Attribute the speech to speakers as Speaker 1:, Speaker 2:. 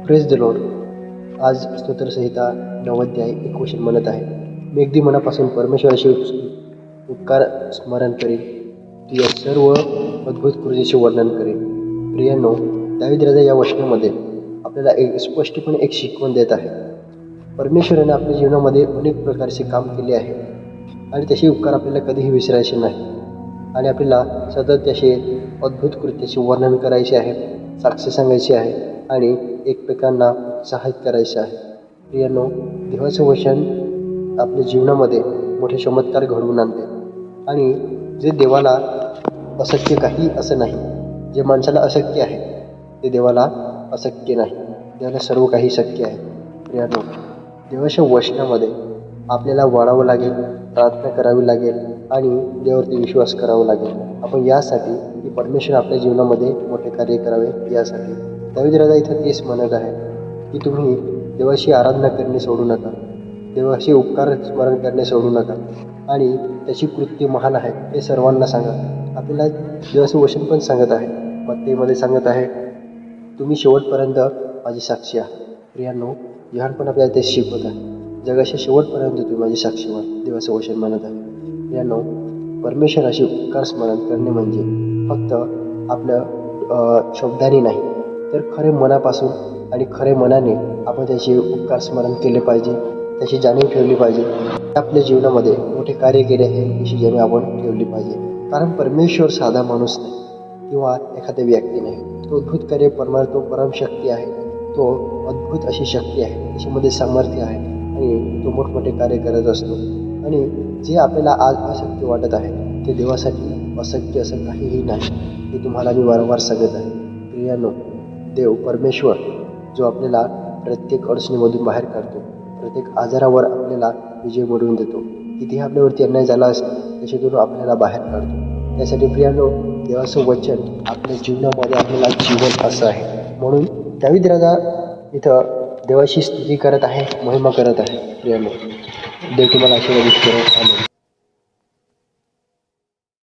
Speaker 1: Praise the Lord. आज स्तोत्रसंहिता 9 अध्याय 1 वचन म्हणत आहे, मी अगदी मनापासून परमेश्वराशी उपकार स्मरण करेन, तुझ्या सर्व अद्भुत कृतीचे वर्णन करेन. प्रियांनो, दावीद राजा या वचनामध्ये आपल्याला स्पष्टपणे एक शिकवण देत आहे. परमेश्वराने आपल्या जीवनामध्ये अनेक प्रकारचे काम केले आहे आणि त्याचे उपकार आपल्याला कधीही विसरायचे नाही आणि आपल्याला सतत त्याचे अद्भुत कृत्याचे वर्णन करायचे आहे, साक्ष सांगायची आहे आणि एकमेकांना सहाय्य करायचे आहे. प्रियांनो, देवाचं वचन आपल्या जीवनामध्ये मोठे चमत्कार घडवून आणते आणि जे देवाला अशक्य काही असं नाही, जे माणसाला अशक्य आहे ते देवाला अशक्य नाही. देवाला सर्व काही शक्य आहे. प्रियांनो, देवाच्या वचनामध्ये आपल्याला वाढावं लागेल, प्रार्थना करावी लागेल आणि देवावरती विश्वास करावा लागेल. आपण यासाठी की परमेश्वर आपल्या जीवनामध्ये मोठे कार्य करावे यासाठी. दावीद राजा इथं तेच म्हणत आहे की तुम्ही देवाची आराधना करणे सोडू नका, देवाचे उपकार स्मरण करणे सोडू नका आणि त्याची कृत्य महान आहे हे सर्वांना सांगा. आपल्याला देवाचं वचन पण सांगत आहे, मत्तेमध्ये सांगत आहे, तुम्ही शेवटपर्यंत माझी साक्षी आहात. प्रियांनो, योहान पण आपल्याला तेच शिकवत आहे, जगाच्या शेवटपर्यंत तुम्ही माझी साक्षी व्हा, देवाचं वचन म्हणत आहे. प्रियांनो, परमेश्वराचे उपकार स्मरण करणे म्हणजे फक्त आपलं शब्दाने नाही तर खरे मनापासून आणि खरे मनाने आपण त्याचे उपकार स्मरण केले पाहिजे, त्याची जाणीव ठेवली पाहिजे. आपल्या जीवनामध्ये मोठे कार्य केले आहे याची जाणीव आपण ठेवली पाहिजे. कारण परमेश्वर साधा माणूस नाही किंवा एखादा व्यक्ती नाही, तो अद्भुत कार्य करणारा, तो परमशक्ती आहे, तो अद्भुत अशी शक्ती आहे, त्याच्यामध्ये सामर्थ्य आहे आणि तो मोठमोठे कार्य करत असतो. आणि जे आपल्याला आज अशक्य वाटत आहे ते देवासाठी अशक्य असं काहीही नाही, हे तुम्हाला मी वारंवार सांगत आहे. प्रियांनो, देव परमेश्वर जो आपल्याला प्रत्येक अडचणीमधून बाहेर काढतो, प्रत्येक आजारावर आपल्याला विजय मिळवून देतो, कितीही आपल्यावरती अन्याय झाला असेल त्याच्यातून आपल्याला बाहेर काढतो. त्यासाठी प्रियांनो, देवाचं वचन आपल्या जीवनामध्ये आपल्याला जीवन असं आहे. म्हणून दावीद राजा इथं देवाची स्तुती करत आहे, महिमा करत आहे. प्रियांनो, देव तुम्हाला आशीर्वादित करो. आमेन.